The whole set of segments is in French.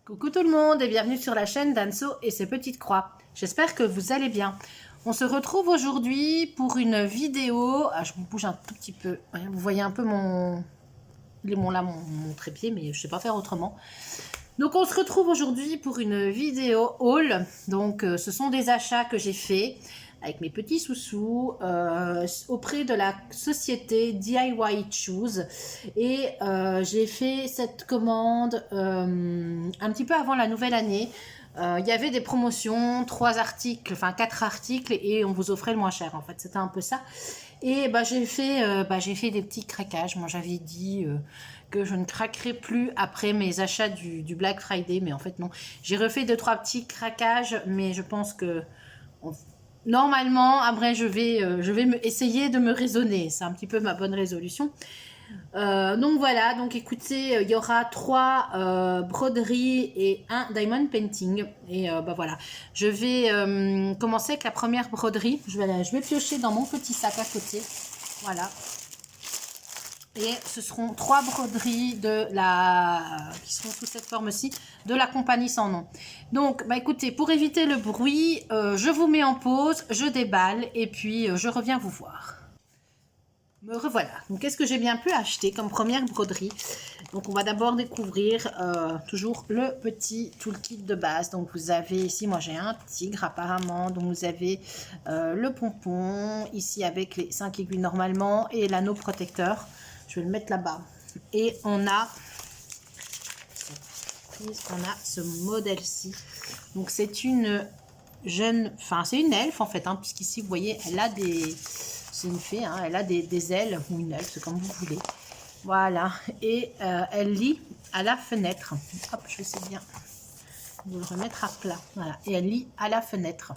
Coucou tout le monde et bienvenue sur la chaîne d'Anso et ses petites croix. J'espère que vous allez bien. On se retrouve aujourd'hui pour une vidéo. Je me bouge un tout petit peu. Vous voyez un peu mon trépied, mais je ne sais pas faire autrement. Donc on se retrouve aujourd'hui pour une vidéo haul. Donc ce sont des achats que j'ai faits avec mes petits sous-sous auprès de la société DIY Choose. Et j'ai fait cette commande un petit peu avant la nouvelle année. Il y avait des promotions, 4 articles et on vous offrait le moins cher en fait, c'était un peu ça. Et j'ai fait des petits craquages. Moi j'avais dit que je ne craquerai plus après mes achats du Black Friday, mais en fait non. J'ai refait 2-3 petits craquages, mais je pense que normalement après je vais essayer de me raisonner. C'est un petit peu ma bonne résolution. Donc voilà, donc écoutez, il y aura 3 broderies et un diamond painting. Et voilà, je vais commencer avec la première broderie. Je vais piocher dans mon petit sac à côté. Voilà. Et ce seront 3 broderies qui seront sous cette forme-ci, de la compagnie sans nom. Donc, écoutez, pour éviter le bruit, je vous mets en pause, je déballe et puis je reviens vous voir. Me revoilà. Donc, qu'est-ce que j'ai bien pu acheter comme première broderie? Donc, on va d'abord découvrir toujours le petit toolkit de base. Donc, vous avez ici, moi j'ai un tigre apparemment. Donc, vous avez le pompon ici avec les 5 aiguilles normalement et l'anneau protecteur. Je vais le mettre là-bas. Et on a ce modèle-ci. Donc, c'est une jeune, c'est une elfe en fait, hein, puisqu'ici, vous voyez, elle a des... C'est une fée, hein, elle a des ailes, ou une elfe, c'est comme vous voulez. Voilà, et elle lit à la fenêtre. Hop, je vais essayer bien de le remettre à plat. Voilà, et elle lit à la fenêtre.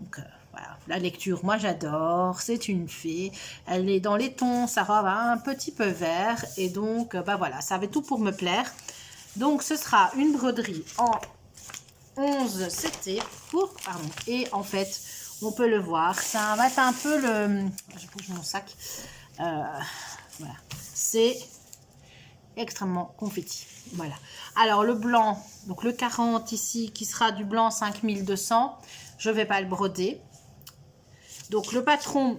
Donc, voilà, la lecture, moi j'adore. C'est une fée. Elle est dans les tons, sa robe a un petit peu vert. Et donc, voilà, ça avait tout pour me plaire. Donc, ce sera une broderie en 11 CT et en fait... On peut le voir, ça va être un peu le... Je bouge mon sac. Voilà. C'est extrêmement confetti. Voilà. Alors, le blanc, donc le 40 ici, qui sera du blanc 5200. Je ne vais pas le broder. Donc, le patron,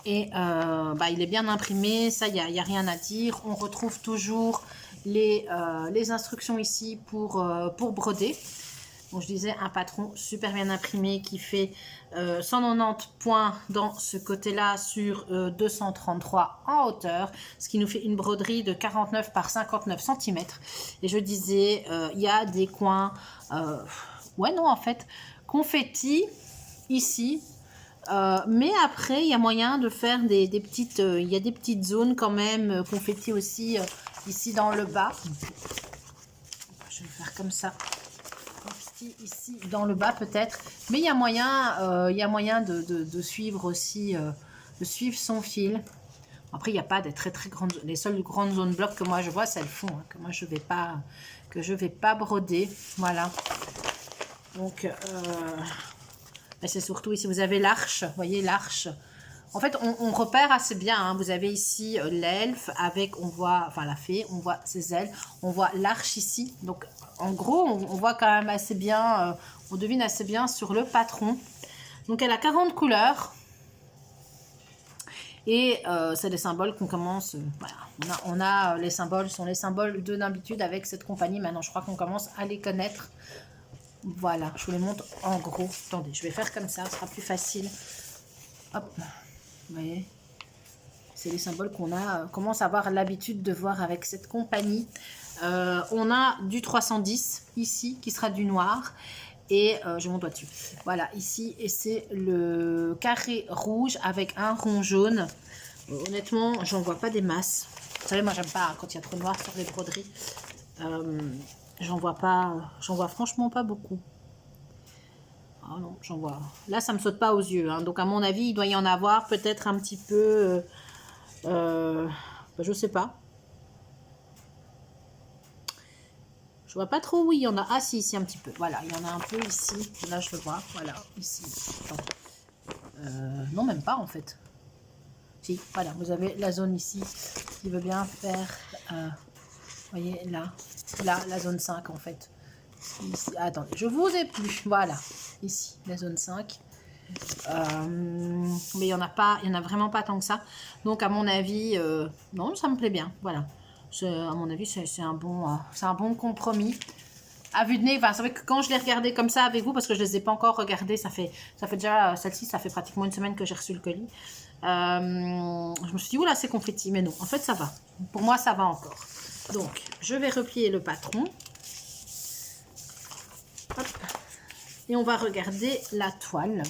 et il est bien imprimé. Ça, il n'y a rien à dire. On retrouve toujours les instructions ici pour broder. Donc, je disais un patron super bien imprimé qui fait 190 points dans ce côté-là sur 233 en hauteur, ce qui nous fait une broderie de 49 par 59 cm. Et je disais, il y a des coins, en fait, confetti ici. Mais après, il y a moyen de faire des petites, il y a des petites zones quand même, confetti aussi ici dans le bas. Je vais faire comme ça. Ici dans le bas peut-être, mais il y a moyen de suivre aussi, de suivre son fil. Après, il n'y a pas des très grandes, les seules grandes zones blocs que moi je vois, c'est le fond, hein, que moi je vais pas broder. Voilà. Donc c'est surtout ici, vous avez l'arche, vous voyez l'arche. En fait, on repère assez bien, hein. Vous avez ici l'elfe avec, on voit, la fée, on voit ses ailes, on voit l'arche ici. Donc, en gros, on voit quand même assez bien, on devine assez bien sur le patron. Donc, elle a 40 couleurs. Et c'est des symboles qu'on commence, on a les symboles, sont les symboles de d'habitude avec cette compagnie. Maintenant, je crois qu'on commence à les connaître. Voilà, je vous les montre en gros. Attendez, je vais faire comme ça, ce sera plus facile. Hop. Vous voyez, c'est les symboles qu'on commence à avoir l'habitude de voir avec cette compagnie. On a du 310 ici, qui sera du noir. Et j'ai mon doigt dessus. Voilà, ici, et c'est le carré rouge avec un rond jaune. Honnêtement, j'en vois pas des masses. Vous savez, moi, j'aime pas quand il y a trop noir sur les broderies. J'en vois franchement pas beaucoup. Ah non, j'en vois. Là, ça me saute pas aux yeux. Hein. Donc, à mon avis, il doit y en avoir peut-être un petit peu... je sais pas. Je vois pas trop où il y en a. Ah, si, ici, un petit peu. Voilà, il y en a un peu ici. Là, je le vois. Voilà, ici. Non, même pas, en fait. Si, voilà, vous avez la zone ici qui veut bien faire voyez, là, la zone 5 en fait. Ici, attendez, je vous ai plus. Voilà, ici, la zone 5. Mais il y en a vraiment pas tant que ça. Donc, à mon avis, non, ça me plaît bien. Voilà. À mon avis, c'est un bon compromis. À vue de nez, enfin, c'est vrai que quand je l'ai regardé comme ça avec vous, parce que je ne les ai pas encore regardés, ça fait déjà, celle-ci, ça fait pratiquement une semaine que j'ai reçu le colis. Je me suis dit, oula, c'est confetti, mais non, en fait, ça va. Pour moi, ça va encore. Donc, je vais replier le patron. Hop. Et on va regarder la toile.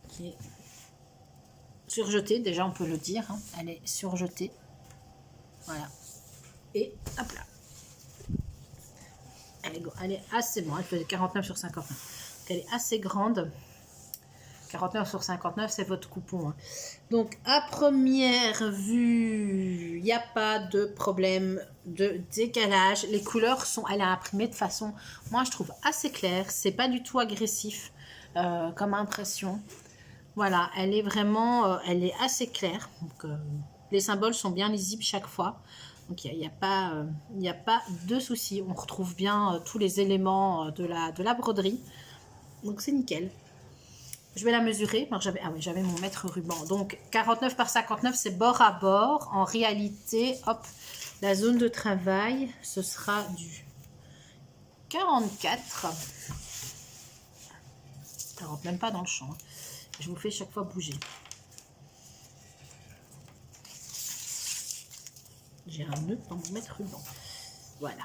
Qui est surjetée, déjà, on peut le dire. Hein. Elle est surjetée. Voilà. Et hop là. Elle est assez bon. Elle fait 49 sur 59. Elle est assez grande. 49 sur 59, c'est votre coupon. Hein. Donc, à première vue, il n'y a pas de problème de décalage. Les couleurs elle est imprimée de façon, moi, je trouve assez claire. C'est pas du tout agressif comme impression. Voilà, elle est vraiment, elle est assez claire. Donc, les symboles sont bien lisibles chaque fois. Donc, il n'y a pas de souci. On retrouve bien tous les éléments de la broderie. Donc, c'est nickel. Je vais la mesurer. J'avais mon mètre ruban. Donc, 49 par 59, c'est bord à bord. En réalité, hop, la zone de travail, ce sera du 44. Ça ne rentre même pas dans le champ. Hein. Je vous fais chaque fois bouger. J'ai un nœud dans mon mètre ruban. Voilà.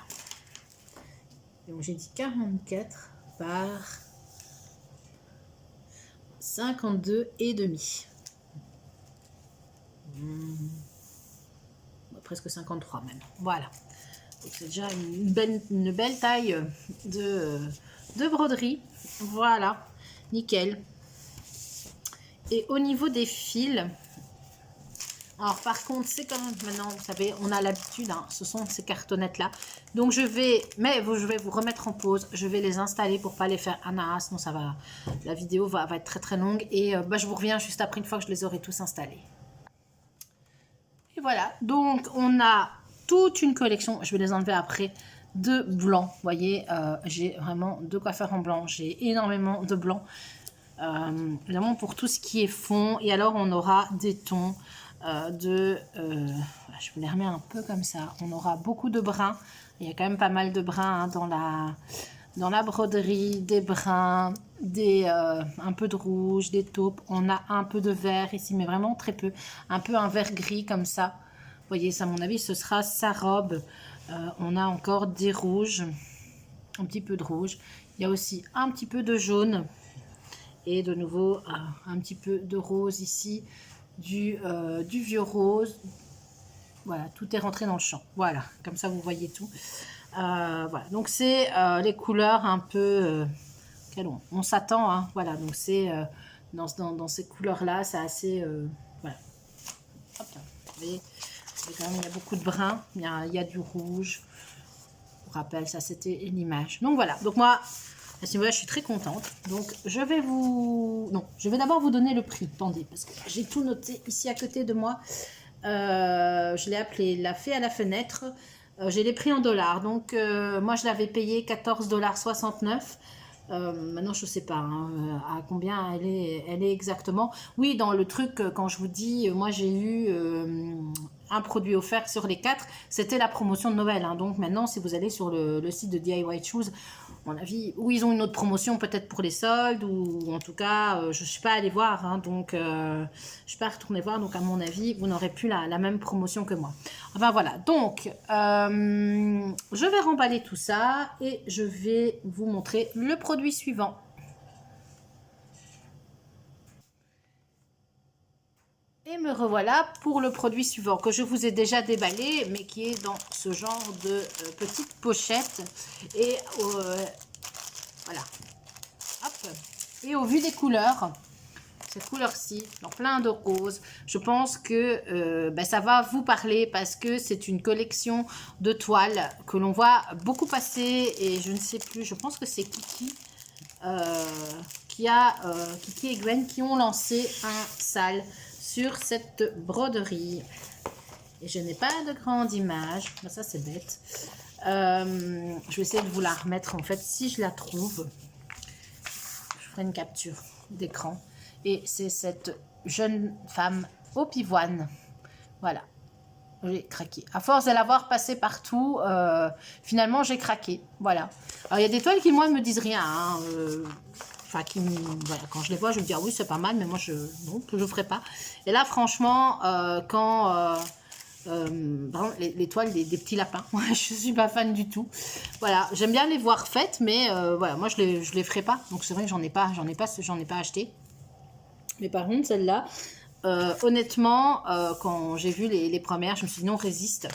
Donc, j'ai dit 44 par 52 et demi. Presque 53 même. Voilà. C'est déjà une belle taille de broderie. Voilà. Nickel. Et au niveau des fils, alors par contre, c'est comme maintenant, vous savez, on a l'habitude, hein, ce sont ces cartonnettes là. Donc je vais vous remettre en pause. Je vais les installer pour pas les faire à sinon ça va, la vidéo va être très très longue. Et je vous reviens juste après une fois que je les aurai tous installés. Et voilà, donc on a toute une collection, je vais les enlever après, de blanc. Vous voyez, j'ai vraiment de quoi faire en blanc. J'ai énormément de blanc. Évidemment pour tout ce qui est fond. Et alors on aura des tons je vous les remets un peu comme ça. On aura beaucoup de bruns. Il y a quand même pas mal de bruns hein, dans la broderie. Des bruns, un peu de rouge, des taupes. On a un peu de vert ici, mais vraiment très peu. Un peu un vert gris comme ça. Vous voyez, ça à mon avis, ce sera sa robe. On a encore des rouges. Un petit peu de rouge. Il y a aussi un petit peu de jaune. Et de nouveau, un petit peu de rose ici. Du vieux rose. Voilà, tout est rentré dans le champ. Voilà, comme ça vous voyez tout. Voilà, donc c'est les couleurs un peu... on s'attend, hein, voilà, donc c'est dans ces couleurs-là, c'est assez... voilà. Hop là, vous voyez, quand même, il y a beaucoup de brun, il y a du rouge. Je vous rappelle, ça c'était l'image. Donc voilà, donc moi... À ce niveau-là, je suis très contente. Donc, je vais d'abord vous donner le prix. Attendez, parce que j'ai tout noté ici à côté de moi. Je l'ai appelé la fée à la fenêtre. J'ai les prix en dollars. Donc, moi, je l'avais payé 14,69 $. Maintenant, je ne sais pas hein, à combien elle est exactement. Oui, dans le truc, quand je vous dis, moi, j'ai eu un produit offert sur les 4. C'était la promotion de Noël. Hein. Donc, maintenant, si vous allez sur le site de DIY Shoes, à mon avis, ou ils ont une autre promotion peut-être pour les soldes, ou en tout cas, je ne suis pas allée voir, hein, donc je ne suis pas retournée voir, donc à mon avis, vous n'aurez plus la même promotion que moi. Enfin voilà, donc je vais remballer tout ça et je vais vous montrer le produit suivant. Et me revoilà pour le produit suivant que je vous ai déjà déballé, mais qui est dans ce genre de petite pochette. Et voilà. Hop. Et au vu des couleurs, cette couleur-ci, dans plein de roses, je pense que ça va vous parler parce que c'est une collection de toiles que l'on voit beaucoup passer. Et je ne sais plus, je pense que c'est Kiki. Kiki et Gwen qui ont lancé un sale sur cette broderie. Et je n'ai pas de grande image. Ben, ça, c'est bête. Je vais essayer de vous la remettre, en fait, si je la trouve. Je ferai une capture d'écran. Et c'est cette jeune femme au pivoine. Voilà. J'ai craqué. À force de l'avoir passé partout, finalement, j'ai craqué. Voilà. Alors, il y a des toiles qui, moi, ne me disent rien. Hein, enfin, voilà, quand je les vois, je me dis, ah oui, c'est pas mal, mais moi, non, je ne ferai pas. Et là, franchement, quand... les toiles des petits lapins, je ne suis pas fan du tout. Voilà, j'aime bien les voir faites, mais voilà, moi, je les ferai pas. Donc, c'est vrai que j'en ai pas acheté. Mais par contre, celle-là... honnêtement, quand j'ai vu les premières, je me suis dit non, résiste.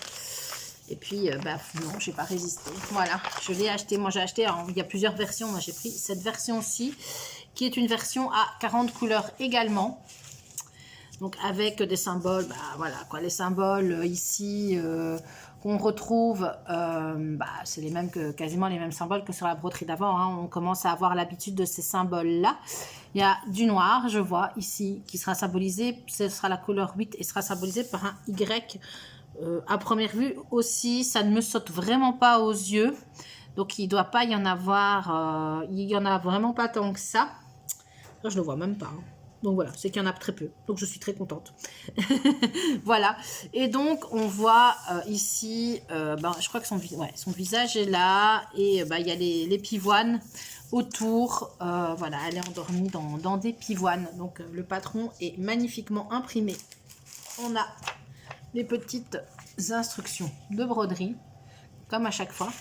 Et puis, bah, non, j'ai pas résisté. Voilà, je l'ai acheté. Moi, j'ai acheté, alors, il y a plusieurs versions. Moi, j'ai pris cette version-ci, qui est une version à 40 couleurs également. Donc, avec des symboles, bah, voilà, quoi, les symboles ici qu'on retrouve, bah, c'est quasiment les mêmes symboles que sur la broderie d'avant. Hein. On commence à avoir l'habitude de ces symboles-là. Il y a du noir, je vois ici, qui sera symbolisé, ce sera la couleur 8 et sera symbolisé par un Y. À première vue aussi, ça ne me saute vraiment pas aux yeux. Donc, il ne doit pas y en avoir, il n'y en a vraiment pas tant que ça. Là, je ne le vois même pas. Hein. Donc voilà, c'est qu'il y en a très peu. Donc je suis très contente. Voilà. Et donc on voit ici, ben, je crois que son visage est là. Et ben, il y a les pivoines autour. Voilà, elle est endormie dans des pivoines. Donc le patron est magnifiquement imprimé. On a les petites instructions de broderie, comme à chaque fois.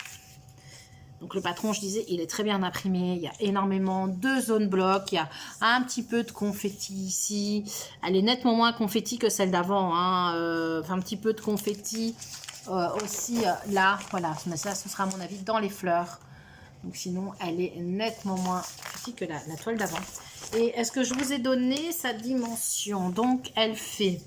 Donc le patron, je disais, il est très bien imprimé. Il y a énormément de zones blocs. Il y a un petit peu de confetti ici. Elle est nettement moins confetti que celle d'avant. Hein. Un petit peu de confetti aussi là. Voilà, mais ça, ce sera à mon avis dans les fleurs. Donc sinon, elle est nettement moins confetti que la toile d'avant. Et est-ce que je vous ai donné sa dimension? Donc elle fait...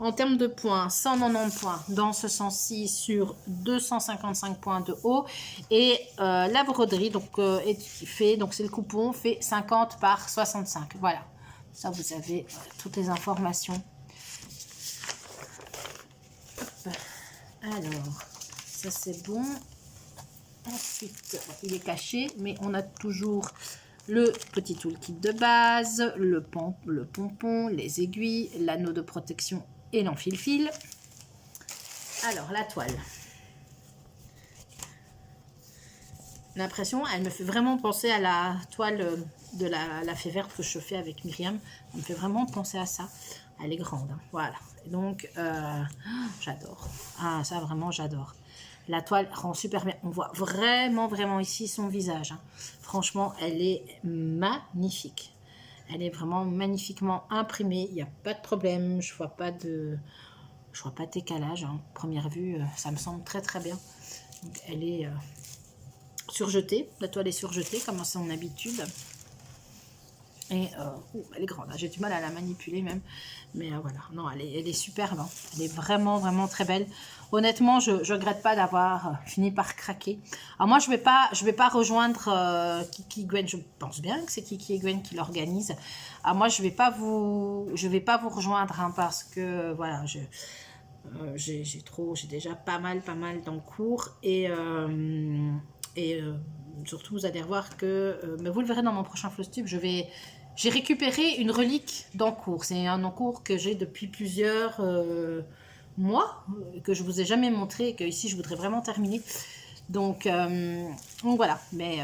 En termes de points, 190 points dans ce sens-ci sur 255 points de haut. Et la broderie, donc c'est le coupon, fait 50 par 65. Voilà, ça vous avez toutes les informations. Hop. Alors, ça c'est bon. Ensuite, il est caché, mais on a toujours le petit toolkit de base, le pompon, les aiguilles, l'anneau de protection et l'enfil-fil. Alors, la toile. L'impression, elle me fait vraiment penser à la toile de la fée verte que je fais avec Myriam. Elle me fait vraiment penser à ça. Elle est grande, hein. Voilà. Et donc, j'adore. Ah, ça, vraiment, j'adore. La toile rend super bien. On voit vraiment ici son visage. Hein. Franchement, elle est magnifique. Elle est vraiment magnifiquement imprimée. Il n'y a pas de problème. Je vois pas de décalage. Hein. Première vue, ça me semble très bien. Donc, elle est surjetée. La toile est surjetée comme à son habitude. Et elle est grande. J'ai du mal à la manipuler même. Mais voilà. Non, elle est superbe. Hein. Elle est vraiment très belle. Honnêtement, je ne regrette pas d'avoir fini par craquer. Alors moi, je vais pas rejoindre Kiki et Gwen. Je pense bien que c'est Kiki et Gwen qui l'organise. Alors moi, je vais pas vous rejoindre hein, parce que voilà, j'ai déjà pas mal d'encours et surtout vous allez voir que, mais vous le verrez dans mon prochain Flosstube, j'ai récupéré une relique d'encours. C'est un encours que j'ai depuis plusieurs mois, que je vous ai jamais montré et que ici je voudrais vraiment terminer. Donc voilà, mais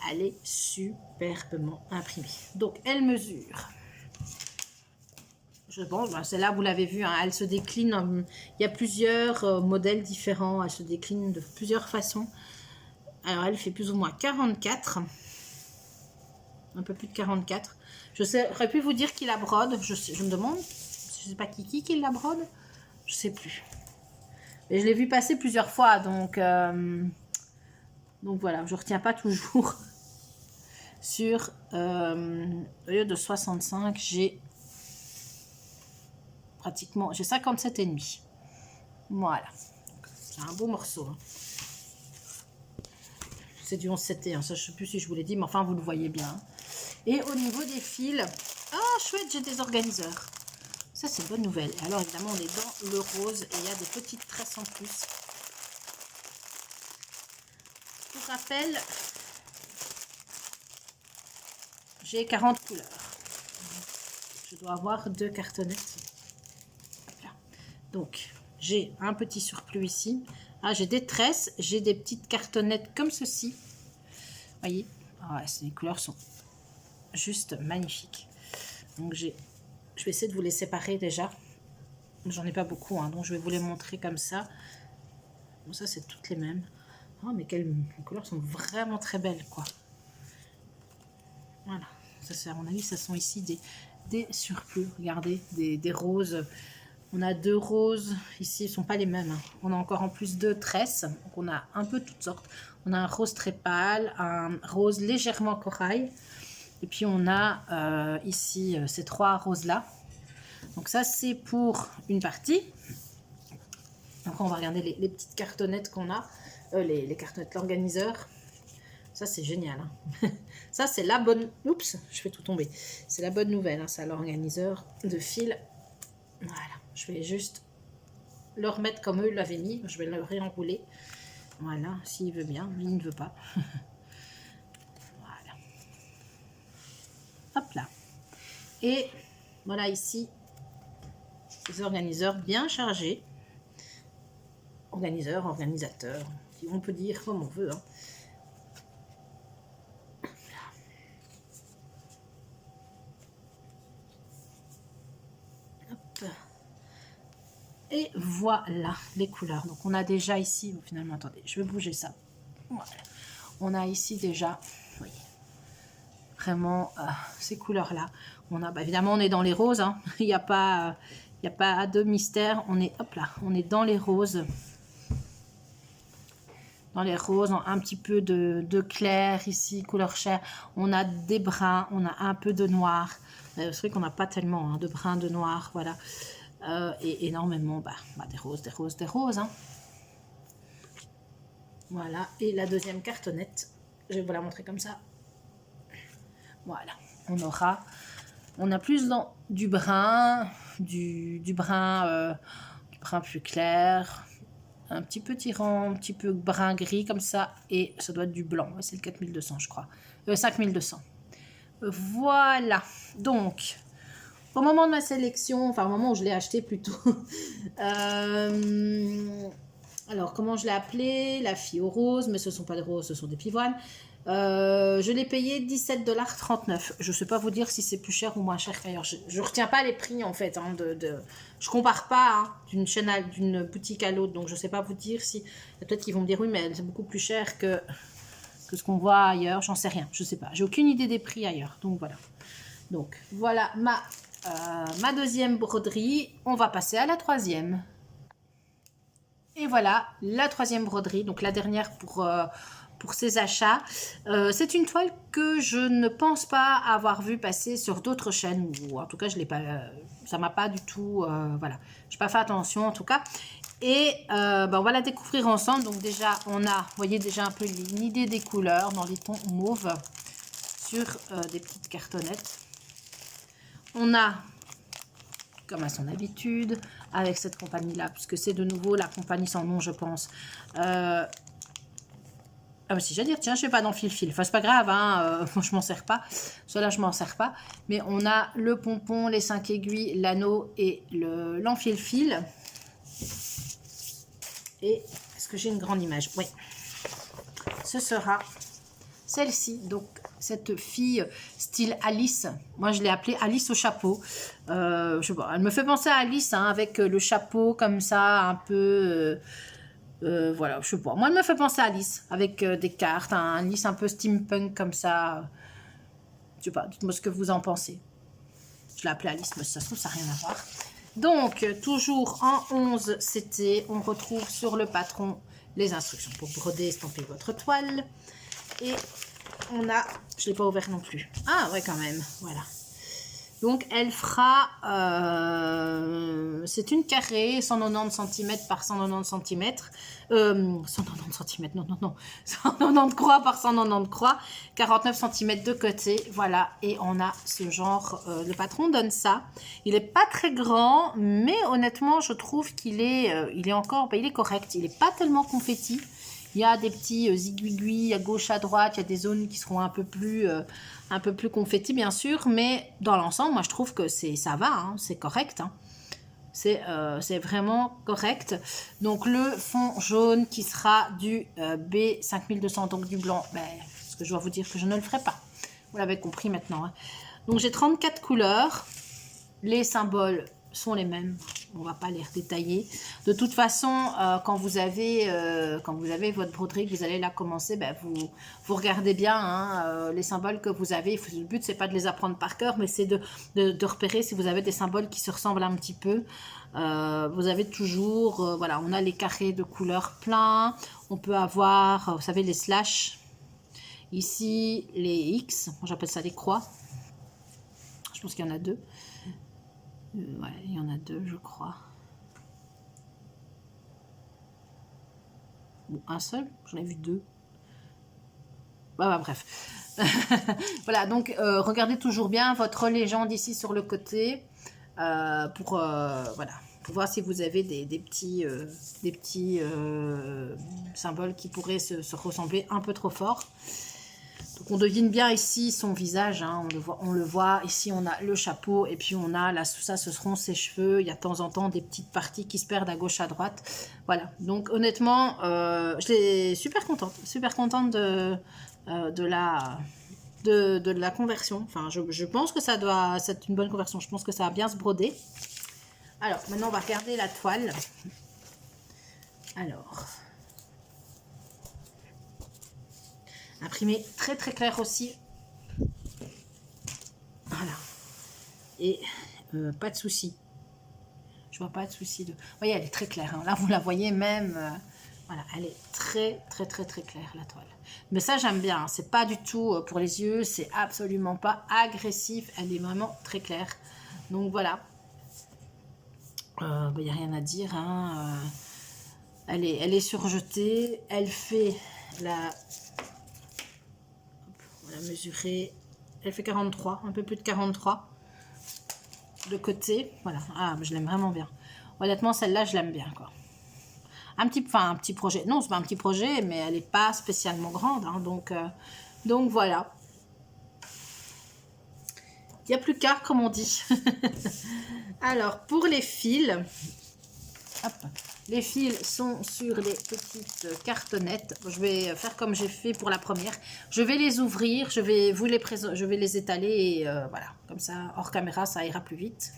elle est superbement imprimée. Donc elle mesure. Je pense, ben, celle-là vous l'avez vu, hein, elle se décline. Il y a plusieurs modèles différents. Elle se décline de plusieurs façons. Alors elle fait plus ou moins 44. Un peu plus de 44. J'aurais pu vous dire qui la brode. Je me demande. Je sais pas qui la brode. Je sais plus. Mais je l'ai vu passer plusieurs fois. Donc voilà. Je retiens pas toujours. Sur au lieu de 65, j'ai pratiquement. J'ai 57,5. Voilà. C'est un beau morceau. Hein. C'est du 11-7, ça je sais plus si je vous l'ai dit, mais enfin vous le voyez bien. Et au niveau des fils, ah chouette, j'ai des organiseurs. Ça, c'est une bonne nouvelle. Et alors, évidemment, on est dans le rose et il y a des petites tresses en plus. Pour rappel, j'ai 40 couleurs. Je dois avoir 2 cartonnettes. Voilà. Donc, j'ai un petit surplus ici. Ah, j'ai des tresses, j'ai des petites cartonnettes comme ceci. Vous voyez, ah, les couleurs sont juste magnifiques. Donc, je vais essayer de vous les séparer déjà. J'en ai pas beaucoup, hein, donc je vais vous les montrer comme ça. Bon, ça, c'est toutes les mêmes. Oh, mais les couleurs sont vraiment très belles, quoi. Voilà. Ça, à mon avis, ça sont ici des surplus. Regardez, des roses. On a 2 roses. Ici, ils ne sont pas les mêmes. Hein. On a encore en plus 2 tresses. Donc, on a un peu toutes sortes. On a un rose très pâle, un rose légèrement corail. Et puis, on a ici ces 3 roses-là. Donc, ça, c'est pour une partie. Donc, on va regarder les petites cartonnettes qu'on a. Les cartonnettes, l'organiseur. Ça, c'est génial. Hein. Ça, c'est la bonne... Oups, je fais tout tomber. C'est la bonne nouvelle. Hein. C'est l'organiseur de fil. Voilà. Je vais juste le remettre comme eux l'avaient mis. Je vais le réenrouler. Voilà, s'il veut bien. Mais il ne veut pas. Voilà. Hop là. Et voilà ici, les organiseurs bien chargés. Organiseurs, organisateurs. On peut dire comme on veut. Hein. Et voilà les couleurs. Donc on a déjà ici, finalement, attendez, je vais bouger ça. Voilà. On a ici déjà, vous voyez, vraiment ces couleurs-là. On a, bah, évidemment, on est dans les roses. Hein. Il n'y a pas de mystère. On est, hop là, on est dans les roses. Dans les roses, un petit peu de clair ici, couleur chair. On a des bruns, on a un peu de noir. C'est vrai qu'on n'a pas tellement hein, de brun, de noir, voilà. Et énormément des roses, des roses, des roses. Hein. Voilà, et la deuxième cartonnette, je vais vous la montrer comme ça. Voilà, on a plus dans du brun, du brun plus clair, un petit peu tirant, un petit peu brun gris comme ça, et ça doit être du blanc, c'est le 4200 je crois, 5200. Voilà, donc... Au moment de ma sélection, enfin au moment où je l'ai acheté plutôt, alors comment je l'ai appelé? La fille aux roses, mais ce ne sont pas des roses, ce sont des pivoines. Je l'ai payé 17,39 $. Je ne sais pas vous dire si c'est plus cher ou moins cher qu'ailleurs. Je ne retiens pas les prix en fait. Hein, je ne compare pas hein, d'une boutique à l'autre, donc je ne sais pas vous dire si... Peut-être qu'ils vont me dire oui, mais c'est beaucoup plus cher que ce qu'on voit ailleurs. J'en sais rien, je ne sais pas. J'ai aucune idée des prix ailleurs, donc voilà. Donc voilà ma deuxième broderie. On va passer à la troisième. Et voilà la troisième broderie, donc la dernière pour ces achats. C'est une toile que je ne pense pas avoir vu passer sur d'autres chaînes, ou en tout cas je l'ai pas, ça m'a pas du tout, voilà, j'ai pas fait attention en tout cas. Et on va la découvrir ensemble. Donc déjà on a, vous voyez déjà un peu une idée des couleurs dans les tons mauves sur des petites cartonnettes. On a, comme à son habitude, avec cette compagnie-là, puisque c'est de nouveau la compagnie sans nom, je pense. Ah, si j'allais dire, tiens, je ne fais pas dans fil-fil. Enfin, c'est pas grave, hein, je m'en sers pas. Cela, je m'en sers pas. Mais on a le pompon, les 5 aiguilles, l'anneau et l'enfil-fil. Et est-ce que j'ai une grande image? Oui. Ce sera celle-ci, donc cette fille style Alice, moi je l'ai appelée Alice au chapeau. Je sais pas, elle me fait penser à Alice hein, avec le chapeau comme ça, un peu, voilà, je sais pas. Moi elle me fait penser à Alice avec des cartes, hein, Alice un peu steampunk comme ça. Je sais pas, dites-moi ce que vous en pensez. Je l'ai appelée Alice, mais ça se trouve ça n'a rien à voir. Donc toujours en 11 CT, on retrouve sur le patron les instructions pour broder, estamper votre toile. Et on a, je ne l'ai pas ouvert non plus. Ah ouais quand même, voilà. Donc, elle fera, c'est une carrée, 190 cm par 190 cm. 190 cm, non, non, non. 190 croix par 190 croix. 49 cm de côté, voilà. Et on a ce genre, le patron donne ça. Il n'est pas très grand, mais honnêtement, je trouve qu'il est, il est encore, il est correct. Il n'est pas tellement confetti. Il y a des petits aiguilles à gauche, à droite. Il y a des zones qui seront un peu plus confetti, bien sûr. Mais dans l'ensemble, moi, je trouve que ça va. Hein, c'est correct. Hein. C'est vraiment correct. Donc, le fond jaune qui sera du B5200, donc du blanc. Ben, parce que je dois vous dire que je ne le ferai pas. Vous l'avez compris maintenant. Hein. Donc, j'ai 34 couleurs. Les symboles sont les mêmes. On va pas les redétailler. De toute façon, quand vous avez votre broderie, que vous allez la commencer, ben vous regardez bien hein, les symboles que vous avez. Le but, c'est pas de les apprendre par cœur, mais c'est de repérer si vous avez des symboles qui se ressemblent un petit peu. Vous avez toujours, voilà, on a les carrés de couleurs pleins. On peut avoir, vous savez, les slash. Ici, les X. Moi, j'appelle ça les croix. Je pense qu'il y en a deux. Ouais, il y en a deux, je crois. Ou un seul, j'en ai vu deux. Bah, bref. Voilà, donc regardez toujours bien votre légende ici sur le côté pour voilà, pour voir si vous avez des petits symboles qui pourraient se ressembler un peu trop fort. Donc on devine bien ici son visage, hein, on le voit, ici on a le chapeau et puis on a là, ça ce seront ses cheveux, il y a de temps en temps des petites parties qui se perdent à gauche à droite, voilà, donc honnêtement je suis super contente de la conversion, enfin je pense que ça doit être une bonne conversion, je pense que ça va bien se broder. Alors maintenant on va regarder la toile, alors... Imprimé très très clair aussi. Voilà. Et pas de souci. Je vois pas de souci. Vous voyez, elle est très claire. Hein. Là, vous la voyez même. Voilà, elle est très très très très claire la toile. Mais ça, j'aime bien. Hein. C'est pas du tout pour les yeux. C'est absolument pas agressif. Elle est vraiment très claire. Donc voilà. Il n'y a rien à dire. Hein. Elle est surjetée. Elle fait la... On va mesurer, elle fait 43, un peu plus de 43 de côté, voilà, ah, je l'aime vraiment bien, honnêtement celle-là je l'aime bien quoi, un petit projet, non c'est pas un petit projet mais elle n'est pas spécialement grande, hein, donc voilà, il n'y a plus qu'à comme on dit. Alors pour les fils, hop. Les fils sont sur les petites cartonnettes. Je vais faire comme j'ai fait pour la première. Je vais les ouvrir, je vais les étaler et voilà. Comme ça, hors caméra, ça ira plus vite.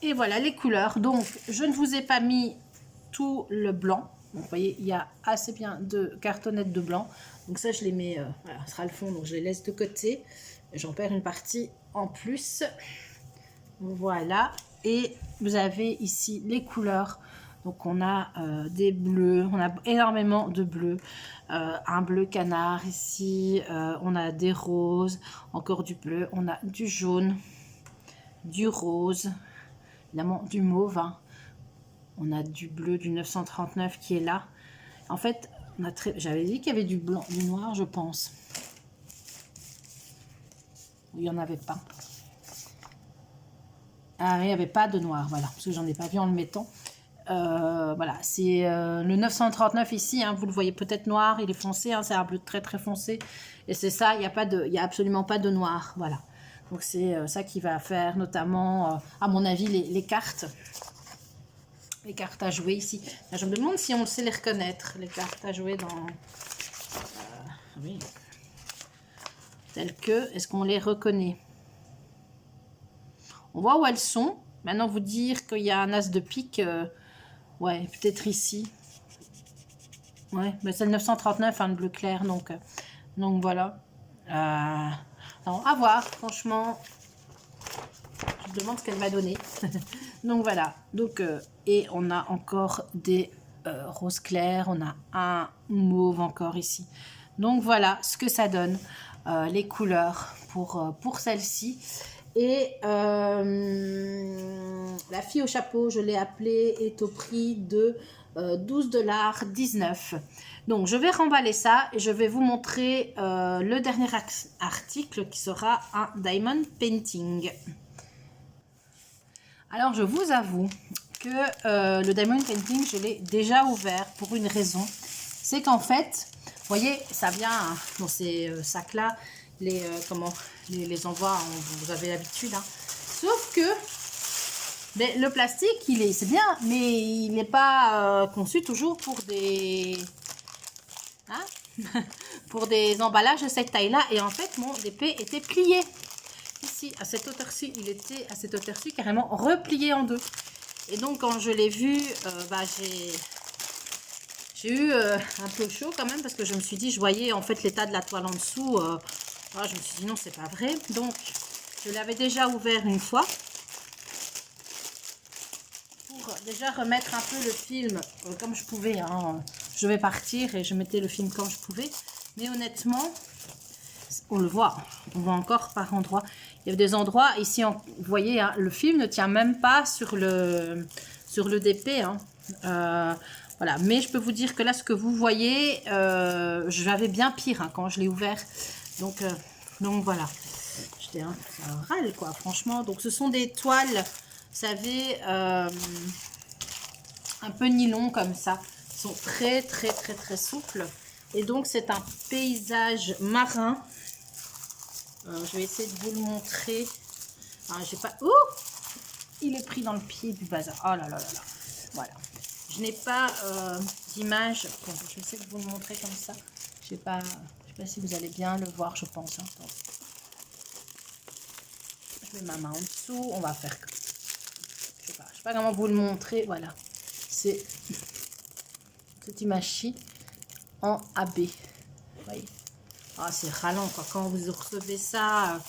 Et voilà les couleurs. Donc, je ne vous ai pas mis tout le blanc. Donc, vous voyez, il y a assez bien de cartonnettes de blanc. Donc ça, je les mets, voilà, ce sera le fond. Donc, je les laisse de côté. J'en perds une partie en plus. Voilà. Et vous avez ici les couleurs. Donc on a des bleus, on a énormément de bleus. Un bleu canard ici, on a des roses, encore du bleu, on a du jaune, du rose, évidemment du mauve. Hein. On a du bleu du 939 qui est là. En fait, j'avais dit qu'il y avait du blanc, du noir, je pense. Il n'y en avait pas. Ah, il n'y avait pas de noir, voilà, parce que j'en ai pas vu en le mettant. Voilà, c'est le 939 ici, hein, vous le voyez peut-être noir, il est foncé, hein, c'est un bleu très très foncé. Et c'est ça, il n'y a absolument pas de noir, voilà. Donc c'est ça qui va faire notamment, à mon avis, les cartes. Les cartes à jouer ici. Là, je me demande si on sait les reconnaître, les cartes à jouer dans... oui. Telles que, est-ce qu'on les reconnaît? On voit où elles sont. Maintenant, vous dire qu'il y a un as de pique, ouais, peut-être ici. Ouais, mais c'est le 939, hein, le bleu clair, donc voilà. Non, à voir, franchement. Je me demande ce qu'elle m'a donné. Donc voilà. Donc, et on a encore des roses clairs. On a un mauve encore ici. Donc voilà ce que ça donne. les couleurs pour celle-ci. Et la fille au chapeau, je l'ai appelée, est au prix de 12,19 $. Donc, je vais remballer ça et je vais vous montrer le dernier article qui sera un diamond painting. Alors, je vous avoue que le diamond painting, je l'ai déjà ouvert pour une raison. C'est qu'en fait, vous voyez, ça vient dans ces sacs-là, les envois, vous avez l'habitude. Hein. Sauf que le plastique, c'est bien, mais il n'est pas conçu toujours pour des... Hein pour des emballages de cette taille-là. Et en fait, mon épée était plié. Ici, à cette hauteur-ci, il était à cette hauteur-ci carrément replié en deux. Et donc, quand je l'ai vu, j'ai eu un peu chaud quand même parce que je me suis dit, je voyais en fait l'état de la toile en dessous. Je me suis dit non, c'est pas vrai. Donc, je l'avais déjà ouvert une fois pour déjà remettre un peu le film comme je pouvais. Hein. Je vais partir et je mettais le film comme je pouvais. Mais honnêtement, on le voit. On voit encore par endroits. Il y a des endroits ici, vous voyez, hein, le film ne tient même pas sur le DP. Hein. Voilà, mais je peux vous dire que là, ce que vous voyez, j'avais bien pire hein, quand je l'ai ouvert. Donc voilà, j'étais un râle quoi, franchement. Donc ce sont des toiles, vous savez, un peu nylon comme ça. Ils sont très très très très souples. Et donc c'est un paysage marin. Je vais essayer de vous le montrer. J'ai pas. Ouh, il est pris dans le pied du bazar. Oh là là là là. Voilà. Je n'ai pas d'image. Bon, je vais essayer de vous le montrer comme ça. Je sais pas si vous allez bien le voir, je pense. Hein. Je mets ma main en dessous. On va faire. Je sais pas comment vous le montrer. Voilà. C'est cette image-ci en AB. Vous voyez. C'est ralent quoi. Quand vous recevez ça,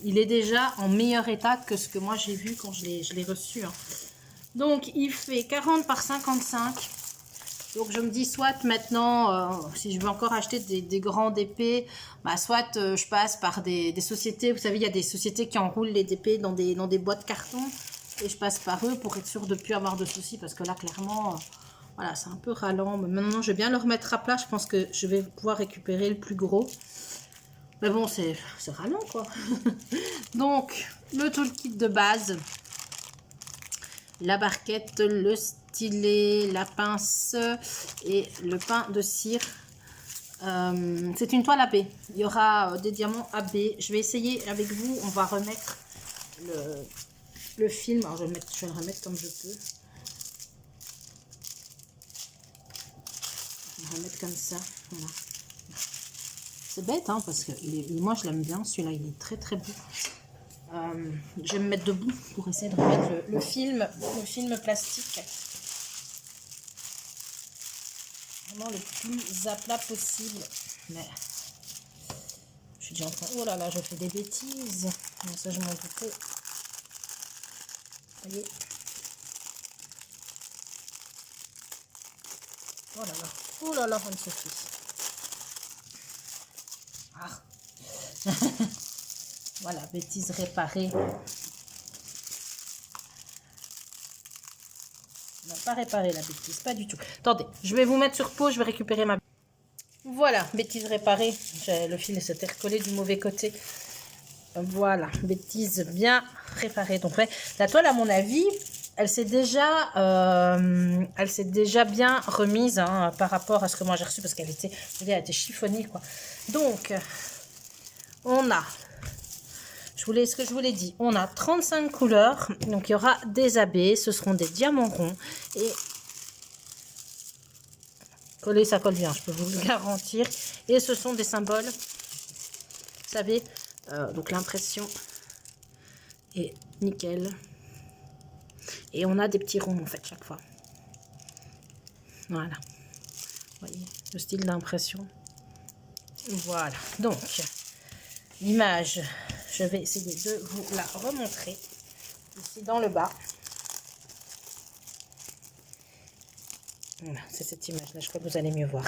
il est déjà en meilleur état que ce que moi j'ai vu quand je l'ai reçu. Hein. Donc il fait 40 par 55. Donc je me dis soit maintenant, si je veux encore acheter des grands DP, soit je passe par des sociétés. Vous savez, il y a des sociétés qui enroulent les DP dans des boîtes carton. Et je passe par eux pour être sûr de ne plus avoir de soucis. Parce que là, clairement, voilà, c'est un peu ralent. Mais maintenant, je vais bien le remettre à plat. Je pense que je vais pouvoir récupérer le plus gros. Mais bon, c'est ralent, quoi. Donc, le toolkit de base. La barquette, le stylet, la pince et le pain de cire. C'est une toile AB. Il y aura des diamants AB. Je vais essayer avec vous. On va remettre le film. Alors, je vais le remettre comme je peux. On va remettre comme ça. Voilà. C'est bête, hein, parce que moi, je l'aime bien. Celui-là, il est très, très beau. Je vais me mettre debout pour essayer de remettre le film plastique. Vraiment le plus à plat possible. Mais je suis déjà en train. Oh là là, je fais des bêtises. Mais ça, je m'en doutais. Vous voyez. Oh là là. Oh là là, Anne-Sophie. Voilà, bêtise réparée. Non, pas réparer la bêtise, pas du tout. Attendez, je vais vous mettre sur pause, je vais récupérer ma... Voilà, bêtise réparée. Le fil s'était recollé du mauvais côté. Voilà, bêtise bien réparée. Donc, ouais, la toile, à mon avis, elle s'est déjà bien remise hein, par rapport à ce que moi j'ai reçu parce qu'elle était, elle était chiffonnée, quoi. Donc, on a... ce que je vous l'ai dit, on a 35 couleurs, donc il y aura des AB, ce seront des diamants ronds, et coller ça colle bien, je peux vous le garantir, et ce sont des symboles, vous savez, donc l'impression est nickel, et on a des petits ronds en fait chaque fois, voilà, vous voyez le style d'impression, voilà, donc l'image, je vais essayer de vous la remontrer ici dans le bas. Voilà, c'est cette image-là, je crois que vous allez mieux voir.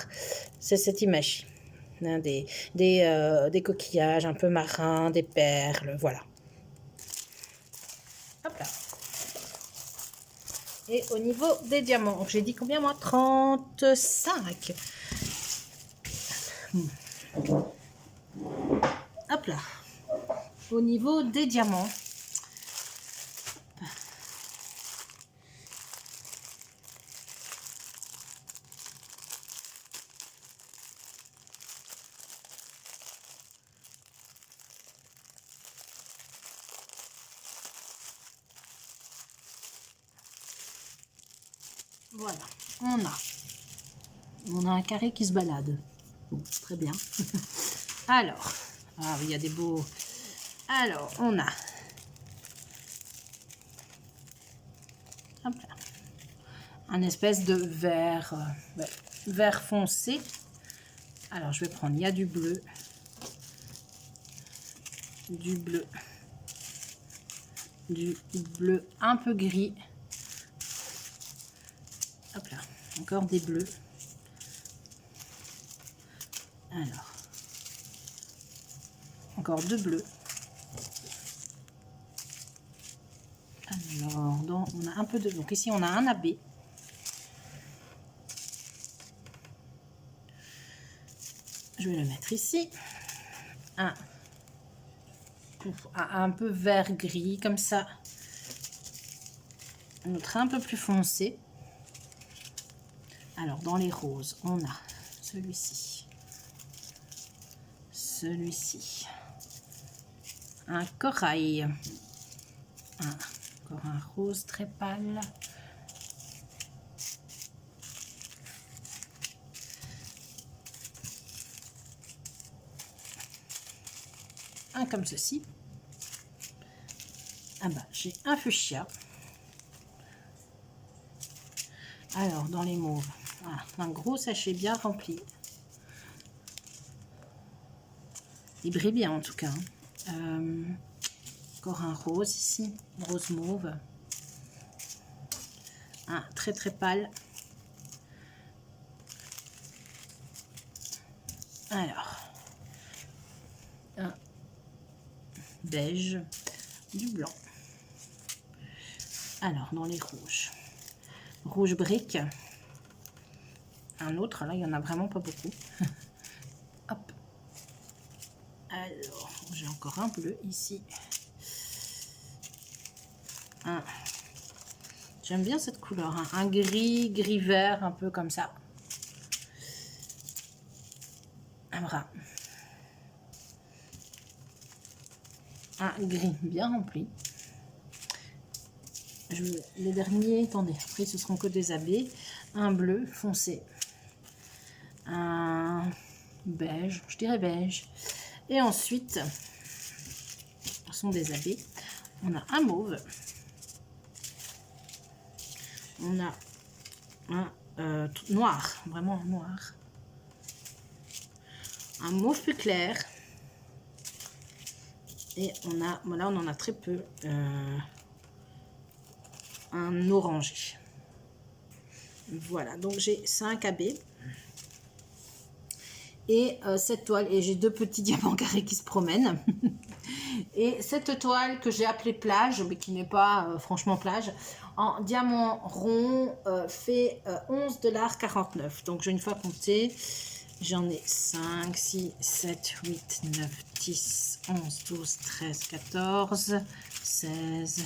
C'est cette image. hein, des coquillages un peu marins, des perles, voilà. Hop là. Et au niveau des diamants, j'ai dit combien moi? 35. Hop là. Au niveau des diamants, voilà, on a un carré qui se balade. Très bien. Alors, ah oui, il y a des beaux. Alors, on a hop là, un espèce de vert, vert foncé. Alors, je vais prendre, il y a du bleu, du bleu, du bleu un peu gris. Hop là, encore des bleus. Alors, encore deux bleus. Alors, donc, on a un peu de... Donc ici, on a un AB. Je vais le mettre ici. Un peu vert gris, comme ça. Un autre un peu plus foncé. Alors, dans les roses, on a celui-ci. Celui-ci. Un corail. Encore un rose très pâle. Un comme ceci. Ah bah, j'ai un fuchsia. Alors, dans les mauves, voilà, un gros sachet bien rempli. Il brille bien en tout cas. Encore un rose ici, rose mauve. Un très très pâle. Alors, un beige, du blanc. Alors, dans les rouges, rouge brique. Un autre, là, il n'y en a vraiment pas beaucoup. Hop. Alors, j'ai encore un bleu ici. J'aime bien cette couleur, hein. Un gris, gris-vert, un peu comme ça. Un bras. Un gris bien rempli. Les derniers, attendez, après ce seront que des AB. Un bleu foncé. Un beige, je dirais beige. Et ensuite, ce sont des AB. On a un mauve. On a un noir, vraiment un noir. Un mauve plus clair. Et on a, voilà, on en a très peu. Un orangé. Voilà, donc j'ai 5 AB. Et cette toile, et j'ai deux petits diamants carrés qui se promènent. Et cette toile que j'ai appelée plage, mais qui n'est pas franchement plage, en diamant rond, fait 11,49 $. Donc j'ai une fois compté, j'en ai 5, 6, 7, 8, 9, 10, 11, 12, 13, 14, 16,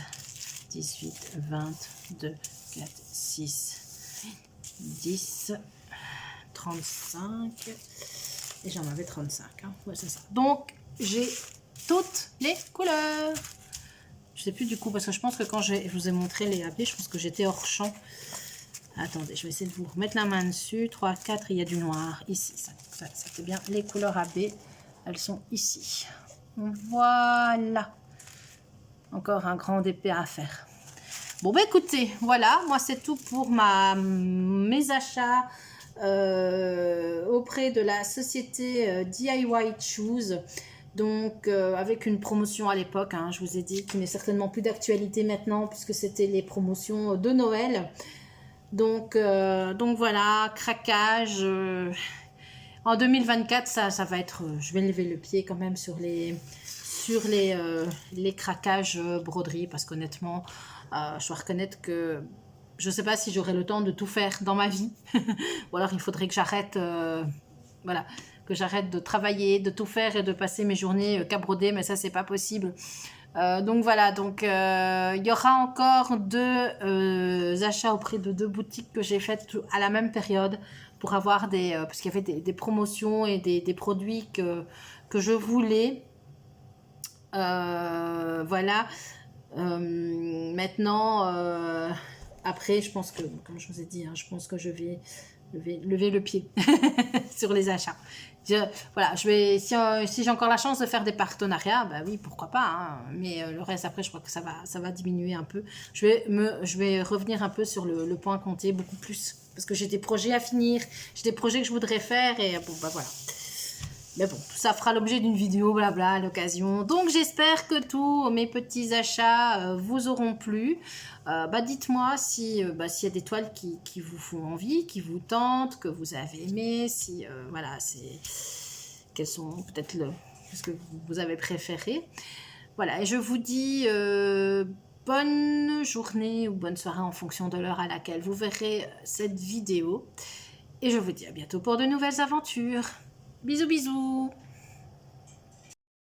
18, 22, 4, 6, 10, 35, et j'en avais 35. Hein. Ouais, c'est ça. Donc j'ai toutes les couleurs. Je sais plus du coup, parce que je pense que quand je vous ai montré les AB, je pense que j'étais hors champ. Attendez, je vais essayer de vous remettre la main dessus. 3, 4, il y a du noir ici. Ça c'est bien. Les couleurs AB, elles sont ici. Voilà. Encore un grand épée à faire. Bon, bah écoutez, voilà. Moi, c'est tout pour mes achats auprès de la société DIY Choose. Donc, avec une promotion à l'époque, hein, je vous ai dit, qui n'est certainement plus d'actualité maintenant, puisque c'était les promotions de Noël. Donc voilà, craquage. En 2024, ça va être... je vais lever le pied quand même sur les craquages broderie, parce qu'honnêtement, je dois reconnaître que je ne sais pas si j'aurai le temps de tout faire dans ma vie. Ou alors il faudrait que j'arrête... voilà, que j'arrête de travailler, de tout faire et de passer mes journées qu'à broder, mais ça, c'est pas possible. Donc voilà, donc il y aura encore deux achats auprès de deux boutiques que j'ai faites à la même période pour avoir parce qu'il y avait des promotions et des produits que je voulais. Voilà. Maintenant, après, je pense que, comme je vous ai dit, hein, je pense que je vais lever le pied sur les achats. Voilà, si j'ai encore la chance de faire des partenariats, bah oui, pourquoi pas, hein, mais le reste après, je crois que ça va diminuer un peu. Je vais revenir un peu sur le point compté beaucoup plus, parce que j'ai des projets à finir, j'ai des projets que je voudrais faire, et bon, bah voilà. Mais bon, tout ça fera l'objet d'une vidéo, blabla, à l'occasion. Donc, j'espère que tous mes petits achats vous auront plu. Dites-moi s'il y a des toiles qui vous font envie, qui vous tentent, que vous avez aimé, si, voilà, quels sont peut-être ce que vous avez préféré. Voilà, et je vous dis bonne journée ou bonne soirée en fonction de l'heure à laquelle vous verrez cette vidéo. Et je vous dis à bientôt pour de nouvelles aventures. Bisous bisous.